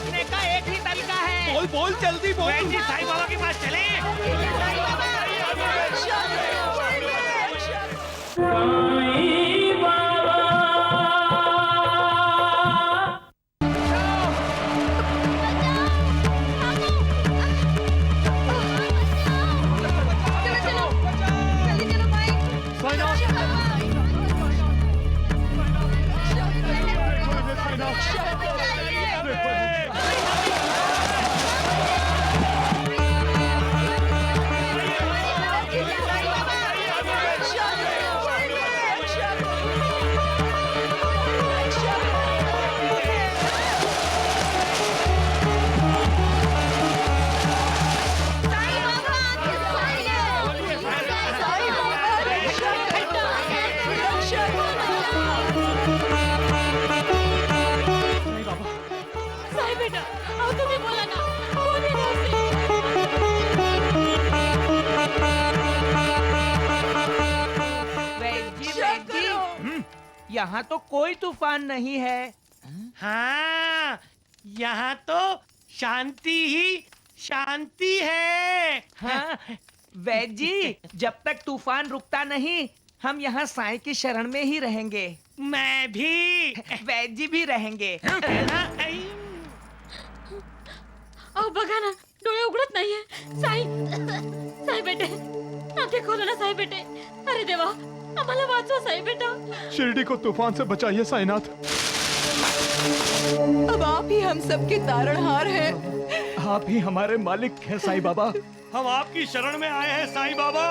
रोकने का एक ही तरीका है। बोल बोल जल्दी बोल। बहन जी साईं बाबा के पास चले। साईं बेटा, आओ तुम्हें बोला ना, बोले ना जी, यहाँ तो कोई तूफान नहीं है। हाँ, यहाँ तो शांति ही शांति है। हाँ, वैद जी, जब तक तूफान रुकता नहीं हम यहाँ साईं की शरण में ही रहेंगे। मैं भी। वैद जी भी रहेंगे। अहो बघा ना, डोळे उघडत नाहीये. साई, साई बेटे, आंखें खोलो ना साई बेटे. अरे देवा, आम्हाला वाचवा साई बेटा. शिरडी को तूफान से बचाइए साईनाथ। अब आप ही हम सबके तारणहार हैं। आप ही हमारे मालिक हैं साईं बाबा। हम आपकी शरण में आए हैं साईं बाबा।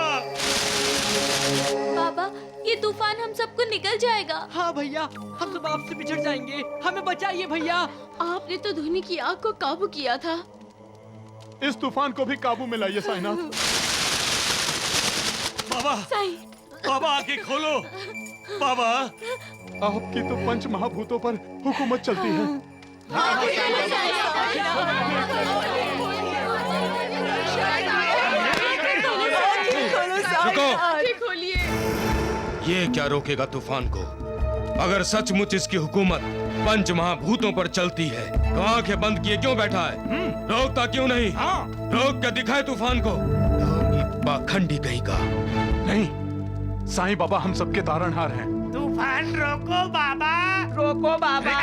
बाबा, ये तूफान हम सबको निकल जाएगा. हाँ भैया, हम सब आपसे बिछड़ जाएंगे, हमें बचाइए भैया। आपने तो धुनी की आग को काबू किया था. इस तूफान को भी काबू में लाइए साईनाथ। बाबा, साई, बाबा आंखें खोलो। बाबा, आपकी तो पंच महाभूतों पर हुकूमत चलती है। रुको। खोलिए. ये क्या रोकेगा तूफान को? अगर सचमुच इसकी हुकूमत पंच महाभूतों पर चलती है तो आंखें बंद किए क्यों बैठा है? रोकता क्यों नहीं? रोक के दिखाए तूफान को। पाखंडी कहीं का। नहीं, साईं बाबा हम सबके तारणहार हैं। तूफान रोको बाबा। रोको बाबा।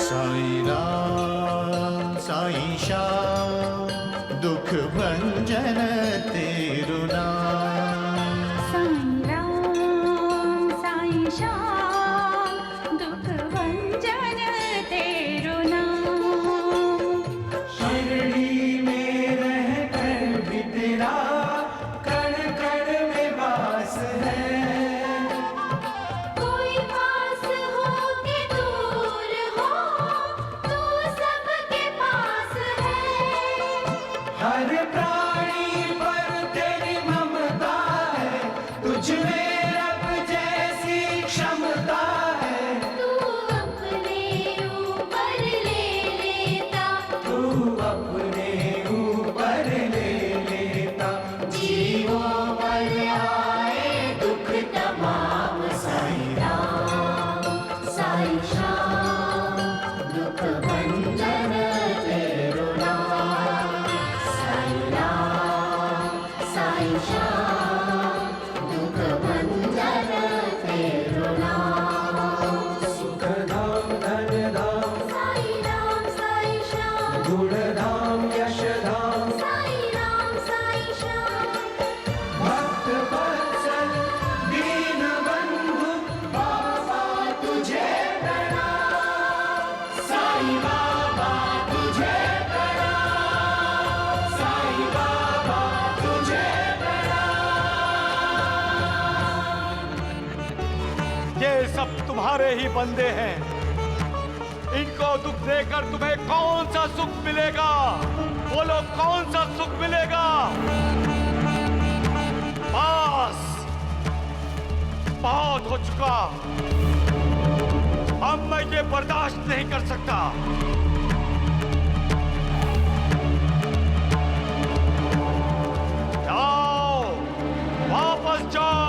साईं राम साईं श्याम दुख भंजन तेरु नाम। साईं राम साईं श्याम दुख भंजन तेरु नाम। शिरडी में रह कर भी तेरा कण कण में वास है। कोई पास हो के दूर हो, तू सबके पास है। हर प्राणी पर तेरी ममता है, तुझ में रब जैसी क्षमता है। तू अपने ऊपर ले लेता, तू अपने ऊपर ले लेता, जीवों पर आए दुख तमाम। साईं राम साईं श्याम दुख भंजन तेरु नाम। साईं राम साईं श्याम दुख भंजन तेरु नाम। सुख धाम धन धाम साईं राम साईं श्याम, गुण धाम यश धाम, साईं राम साईं श्याम। भक्त वत्सल दीन बंधु बाबा तुझे प्रणाम। साईं बाबा तुझे प्रणाम। साईं बाबा तुझे ये सब तुम्हारे ही बंदे हैं। इनको दुख देकर तुम्हें कौन सा सुख मिलेगा? बोलो कौन सा सुख मिलेगा? बस बहुत हो चुका। अब मैं ये बर्दाश्त नहीं कर सकता। जाओ, वापस जाओ।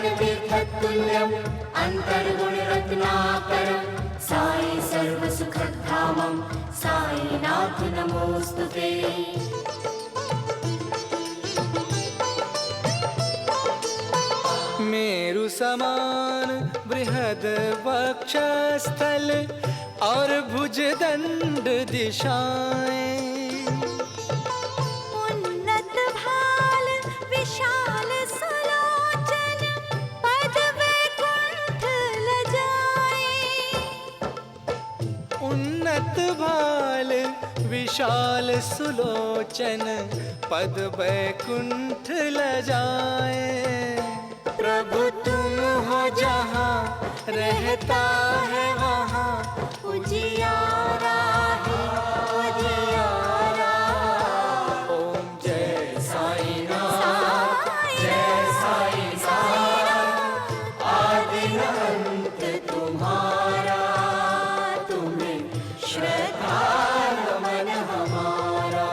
ज्ञानतीर्थतुल्यम् अन्तर्गुणरत्नाकरं साई सर्वसुखधामं साईनाथ नमोस्तुते। मेरु समान बृहद वक्षस्थल और भुजदंड दिशाएं, उन्नत भाल विशाल सुलोचन पद वैकुंठ लजाए। उन्नत भाल विशाल सुलोचन पद वैकुंठ लजाए। प्रभु तुम हो जहाँ रहता है वहाँ उजियारा है उजियारा। ओम जय साई नाथ जय साई नाथ आदि अंत तुम्हारा तुम्हें श्रद्धा नमन हमारा।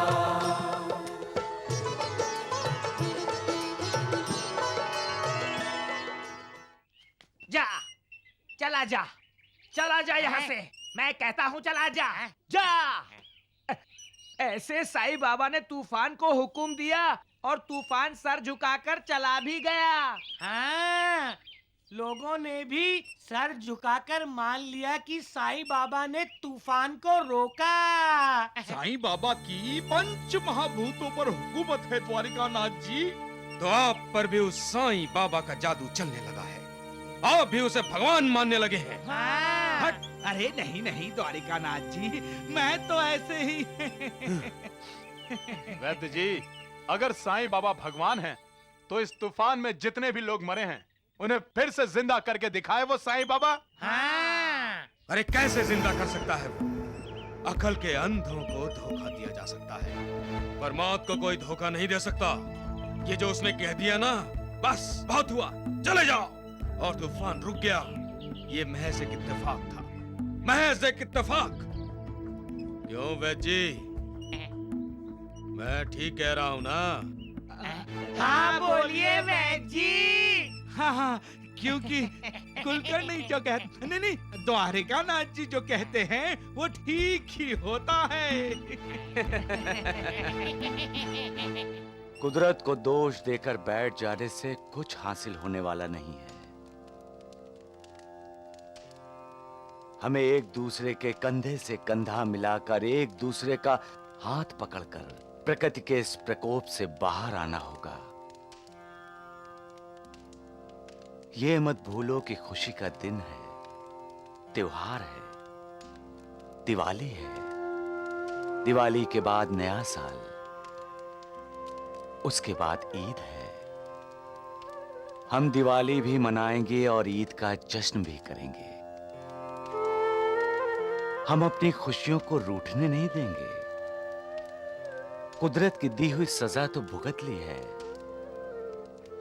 जा, चला जा, चला जा यहाँ से। मैं कहता हूँ चला जा, जा। ऐसे साईं बाबा ने तूफान को हुक्म दिया और तूफान सर झुकाकर चला भी गया। हाँ, लोगों ने भी सर झुकाकर मान लिया कि साईं बाबा ने तूफान को रोका। साईं बाबा की पंच महाभूतों पर हुकूमत है द्वारिकानाथ जी। तो आप पर भी उस साईं बाबा का जादू चलने लगा है, आप भी उसे भगवान मानने लगे हैं। हाँ। अरे नहीं नहीं द्वारिकानाथ जी, मैं तो ऐसे ही। वैद्य जी, अगर साईं बाबा भगवान हैं, तो इस तूफान में जितने भी लोग मरे हैं उन्हें फिर से जिंदा करके दिखाए वो साईं बाबा। हाँ। अरे कैसे जिंदा कर सकता है वो? अकल के अंधों को धोखा दिया जा सकता है, पर मौत को कोई धोखा नहीं दे सकता। ये जो उसने कह दिया ना, बस बहुत हुआ, चले जाओ। और तूफान रुक गया। ये महज एक इत्तेफाक था, महज एक इत्तेफाक। क्यों वैद्य जी, मैं ठीक कह रहा हूँ ना? हाँ बोलिए वैद्य जी। हाँ हाँ, क्योंकि कुलकर्णी जो कहते नहीं, द्वारिकानाथ जी जो कहते हैं वो ठीक ही होता है। कुदरत को दोष देकर बैठ जाने से कुछ हासिल होने वाला नहीं है। हमें एक दूसरे के कंधे से कंधा मिलाकर, एक दूसरे का हाथ पकड़कर प्रकृति के इस प्रकोप से बाहर आना होगा। ये मत भूलो कि खुशी का दिन है, त्योहार है, दिवाली है। दिवाली के बाद नया साल, उसके बाद ईद है। हम दिवाली भी मनाएंगे और ईद का जश्न भी करेंगे। हम अपनी खुशियों को रूठने नहीं देंगे। कुदरत की दी हुई सजा तो भुगत ली है,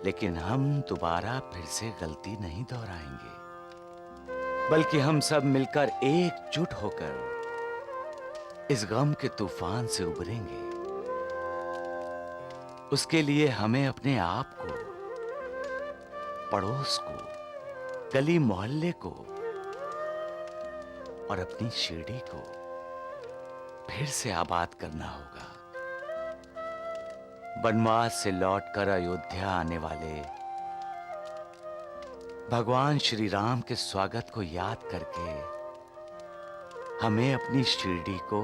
लेकिन हम दोबारा फिर से गलती नहीं दोहराएंगे, बल्कि हम सब मिलकर एकजुट होकर इस गम के तूफान से उबरेंगे। उसके लिए हमें अपने आप को, पड़ोस को, गली मोहल्ले को और अपनी शिरडी को फिर से आबाद करना होगा। वनवास से लौटकर अयोध्या आने वाले भगवान श्री राम के स्वागत को याद करके हमें अपनी शिरडी को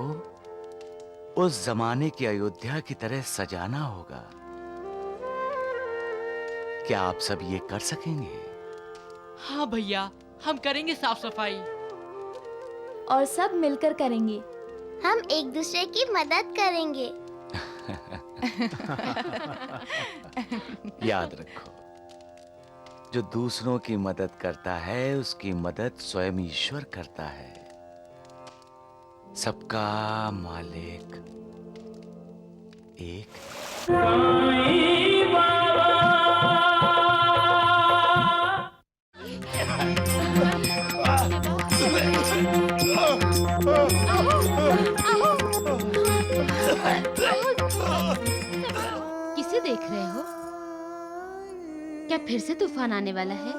उस जमाने की अयोध्या की तरह सजाना होगा। क्या आप सब ये कर सकेंगे? हाँ भैया, हम करेंगे साफ सफाई। और सब मिलकर करेंगे। हम एक दूसरे की मदद करेंगे। याद रखो, जो दूसरों की मदद करता है उसकी मदद स्वयं ईश्वर करता है। सबका मालिक एक। किसे देख रहे हो? क्या फिर से तूफान आने वाला है?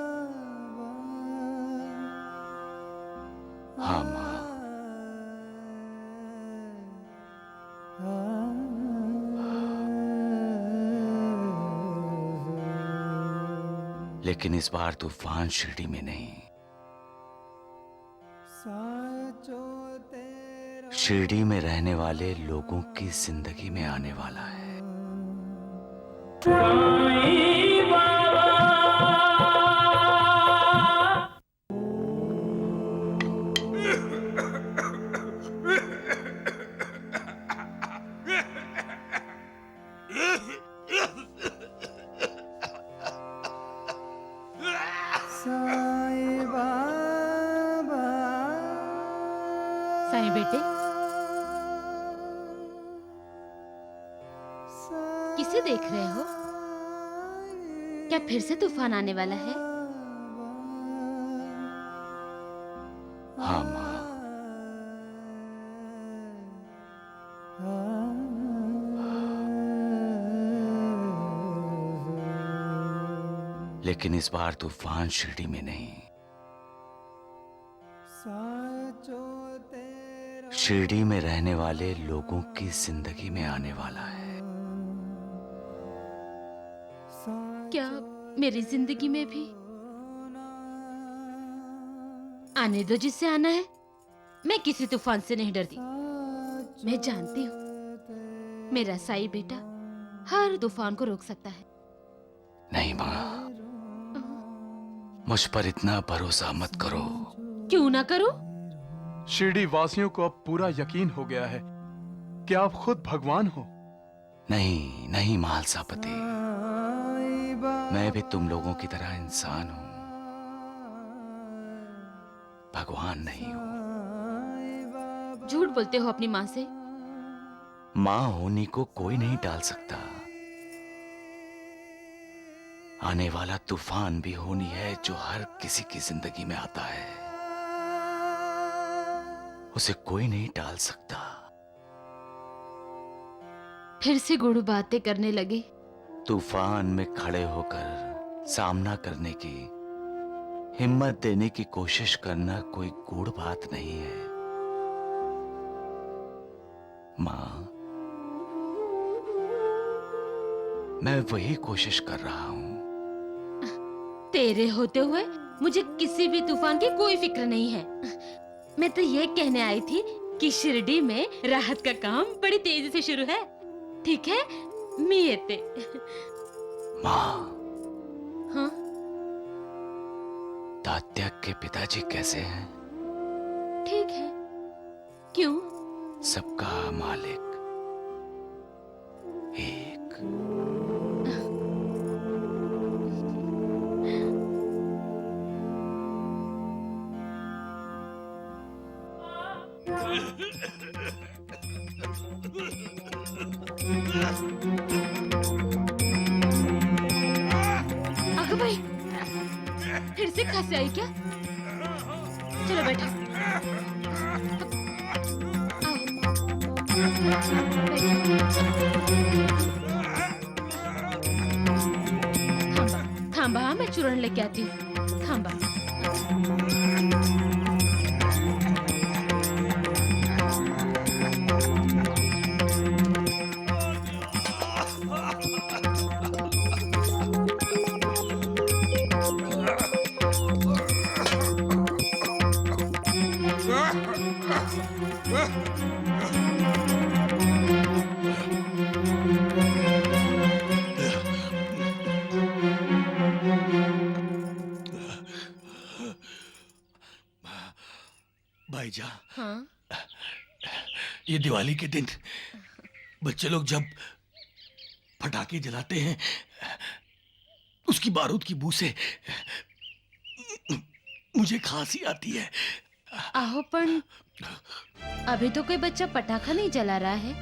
हाँ माँ। लेकिन इस बार तूफान शिरडी में नहीं, शिरडी में रहने वाले लोगों की जिंदगी में आने वाला है। साईं बेटे, किसे देख रहे हो? क्या फिर से तूफान आने वाला है? हाँ माँ। लेकिन इस बार तूफान शिरडी में नहीं, शिरडी में रहने वाले लोगों की जिंदगी में आने वाला है। क्या मेरी जिंदगी में भी? आने दो जिससे आना है। मैं किसी तूफान से नहीं डरती। मैं जानती हूँ मेरा साईं बेटा हर तूफान को रोक सकता है। नहीं माँ, मुझ पर इतना भरोसा मत करो। क्यों ना करो? शिरडी वासियों को अब पूरा यकीन हो गया है कि आप खुद भगवान हो। नहीं नहीं महालसापति, मैं भी तुम लोगों की तरह इंसान हूं, भगवान नहीं हूं। झूठ बोलते हो अपनी माँ से। माँ होने को कोई नहीं टाल सकता। आने वाला तूफान भी होनी है जो हर किसी की जिंदगी में आता है, उसे कोई नहीं टाल सकता। फिर से गुड़ बातें करने लगे। तूफान में खड़े होकर सामना करने की हिम्मत देने की कोशिश करना कोई गूढ़ बात नहीं है माँ। मैं वही कोशिश कर रहा हूं। तेरे होते हुए मुझे किसी भी तूफान की कोई फिक्र नहीं है। मैं तो ये कहने आई थी कि शिरडी में राहत का काम बड़ी तेजी से शुरू है। ठीक है मियते। माँ, हाँ? तात्या के पिताजी कैसे हैं? ठीक है। क्यों? सबका मालिक एक। आगे भाई, फिर से खांसी आई क्या? चलो बैठो। थांबा, मैं चूर्ण लेके आती हूँ। थांबा। भाईजा, हाँ? ये दिवाली के दिन बच्चे लोग जब पटाखे जलाते हैं उसकी बारूद की बू से मुझे खांसी आती है। आहो पण अभी तो कोई बच्चा पटाखा नहीं जला रहा है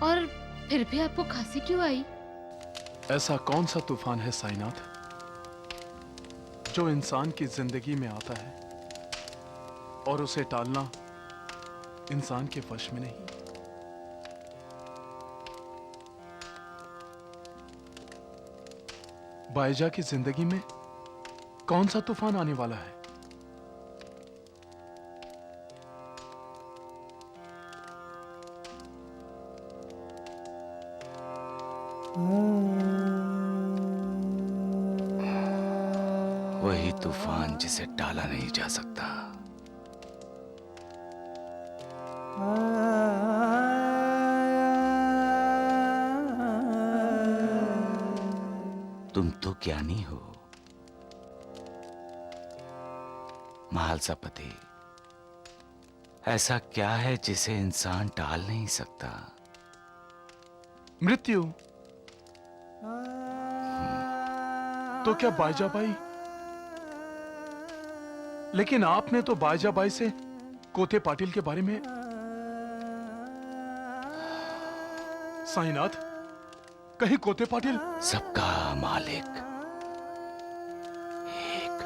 और फिर भी आपको खांसी क्यों आई? ऐसा कौन सा तूफान है साईनाथ जो इंसान की जिंदगी में आता है और उसे टालना इंसान के वश में नहीं? बाईजा की जिंदगी में कौन सा तूफान आने वाला है? वही तूफान जिसे टाला नहीं जा सकता। तुम तो ज्ञानी हो महालसापति। ऐसा क्या है जिसे इंसान टाल नहीं सकता? मृत्यु। तो क्या बाईजाबाई? लेकिन आपने तो बाईजाबाई से कोते पाटिल के बारे में। साईनाथ, कहीं कोते पाटिल? सबका मालिक एक।